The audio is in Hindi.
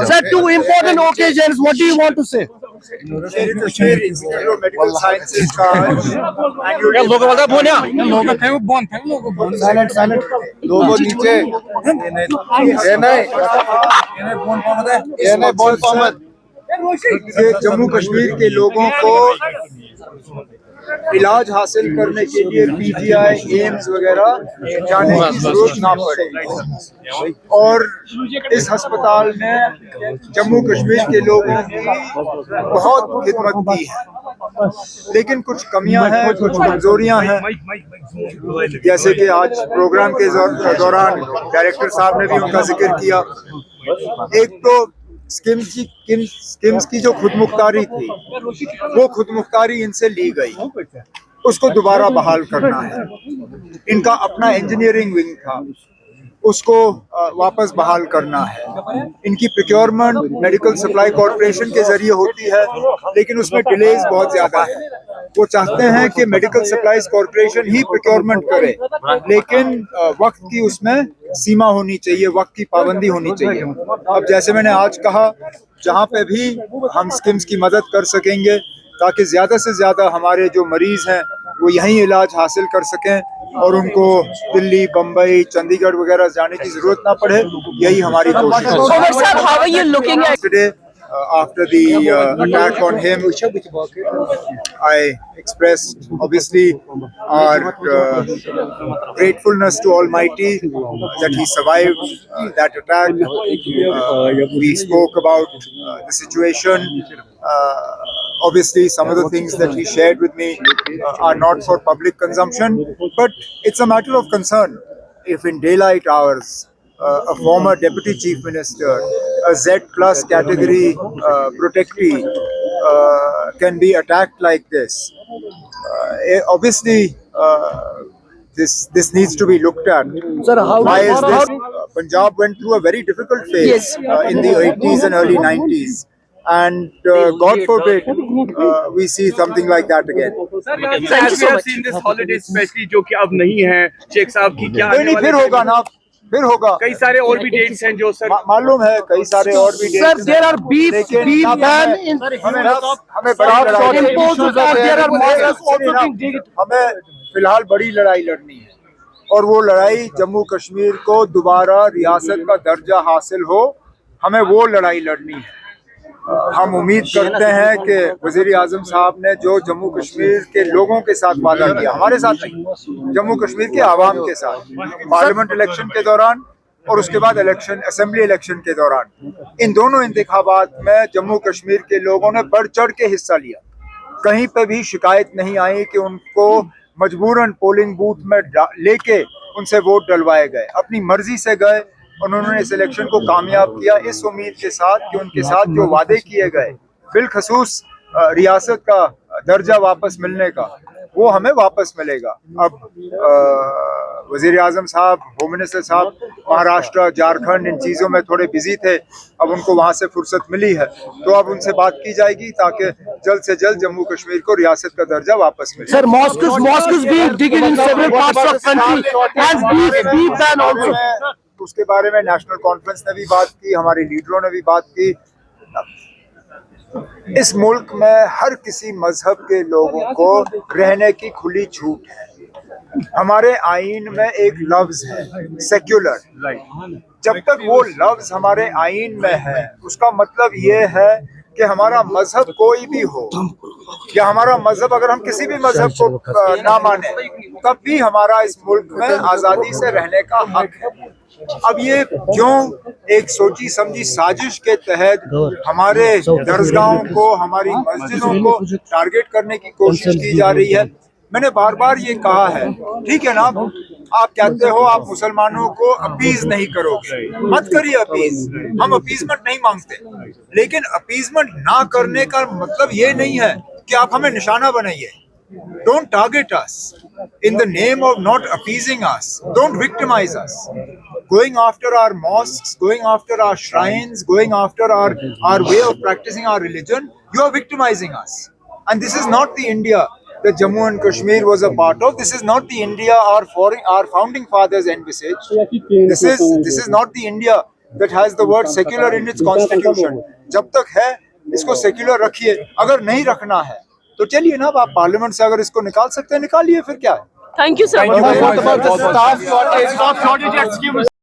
Sir, two important occasions. What do you want to say? Medical sciences का लोगों नीचे ये जम्मू कश्मीर के लोगों को इलाज हासिल करने के लिए पीजीआई एम्स वगैरह जाने की जरूरत ना पड़े और इस अस्पताल ने जम्मू कश्मीर के लोगों की बहुत खिदमत की है, लेकिन कुछ कमियां हैं, कुछ कमजोरियां हैं। जैसे कि आज प्रोग्राम के दौरान डायरेक्टर साहब ने भी उनका जिक्र किया। एक तो स्किम्स की जो खुदमुख्तारी थी वो खुदमुख्तारी इनसे ली गई, उसको दोबारा बहाल करना है। इनका अपना इंजीनियरिंग विंग था, उसको वापस बहाल करना है। इनकी प्रोक्योरमेंट मेडिकल सप्लाई कॉरपोरेशन के जरिए होती है, लेकिन उसमें डिलेज बहुत ज्यादा है। वो चाहते हैं कि मेडिकल सप्लाईज कॉरपोरेशन ही प्रोक्योरमेंट करे, लेकिन वक्त की उसमें सीमा होनी चाहिए, वक्त की पाबंदी होनी चाहिए। अब जैसे मैंने आज कहा, जहाँ पे भी हम स्किम्स की मदद कर सकेंगे ताकि ज़्यादा से ज़्यादा हमारे जो मरीज़ हैं वो यहीं इलाज हासिल कर सकें और उनको दिल्ली, बम्बई, चंडीगढ़ वगैरह जाने की ज़रूरत ना पड़े, यही हमारी कोशिश है। After the attack on him, I expressed obviously our gratefulness to Almighty that he survived that attack. We spoke about the situation. Obviously, some of the things that he shared with me are not for public consumption, but it's a matter of concern. If in daylight hours, a former deputy chief minister, a Z plus category protectee can be attacked like this. Obviously, this needs to be looked at. Sir, why is this? Punjab went through a very difficult phase in the 80s and early 90s. And God forbid we see something like that again. Thank you so much. Seen this holiday, especially जो कि अब नहीं है, शेख साहब की क्या नहीं फिर होगा ना, फिर होगा। कई सारे और भी डेट्स हैं जो सर मालूम है, कई सारे और भी dates. Sir, there are beef ban in हमें फिलहाल बड़ी लड़ाई लड़नी है और वो लड़ाई जम्मू कश्मीर को दोबारा रियासत का दर्जा हासिल हो, हमें वो लड़ाई लड़नी है। हम उम्मीद करते हैं कि वज़ीर आज़म साहब ने जो जम्मू कश्मीर के लोगों के साथ वादा किया, हमारे साथ नहीं, जम्मू कश्मीर के आवाम के साथ, पार्लियामेंट इलेक्शन के दौरान और उसके बाद असेंबली इलेक्शन के दौरान, इन दोनों इंतखाबात में जम्मू कश्मीर के लोगों ने बढ़ चढ़ के हिस्सा लिया। कहीं पे भी शिकायत नहीं आई कि उनको मजबूरन पोलिंग बूथ में लेके उनसे वोट डलवाए गए, अपनी मर्जी से गए। उन्होंने इस इलेक्शन को कामयाब किया इस उम्मीद के साथ कि उनके साथ जो वादे किए गए, बिलखसूस रियासत का दर्जा वापस मिलने का, वो हमें वापस मिलेगा। अब वज़ीर आज़म साहब, होम मिनिस्टर साहब महाराष्ट्र, झारखंड इन चीज़ों में थोड़े बिजी थे, अब उनको वहाँ से फुर्सत मिली है, तो अब उनसे बात की जाएगी ताकि जल्द से जल्द जम्मू कश्मीर को रियासत का दर्जा वापस मिले। Sir, mosques being digged in several parts of country and beef ban also. उसके बारे में नेशनल कॉन्फ्रेंस ने भी बात की, हमारे लीडरों ने भी बात की। इस मुल्क में हर किसी मजहब के लोगों को रहने की खुली छूट है। हमारे आईन में एक लफ्ज है सेक्युलर। जब तक वो लफ्ज हमारे आईन में है, उसका मतलब ये है कि हमारा मजहब कोई भी हो या हमारा मजहब, अगर हम किसी भी मजहब को ना माने, तब भी हमारा इस मुल्क में आज़ादी से रहने का हक है। अब ये क्यों एक सोची समझी साजिश के तहत हमारे दरसगाहों को, हमारी मस्जिदों को टारगेट करने की कोशिश की जा रही है? मैंने बार बार ये कहा है, ठीक है ना, आप कहते हो आप मुसलमानों को अपीज नहीं करोगे, मत करिए अपीज, हम अपीजमेंट नहीं मांगते, लेकिन अपीजमेंट ना करने का मतलब ये नहीं है कि आप हमें निशाना बनाइए। Don't target us in the name of not appeasing us. Don't victimize us. Going after our mosques, going after our shrines, going after our way of practicing our religion, you are victimizing us. And this is not the India that Jammu and Kashmir was a part of. This is not the India our founding fathers envisaged. This is not the India that has the word secular in its constitution. जब तक है इसको सेक्युलर रखिए, अगर नहीं रखना है तो चलिए ना, आप पार्लियामेंट से अगर इसको निकाल सकते हैं निकालिए, फिर क्या है। Thank you, sir. Thank you very much. What about the staff shortage?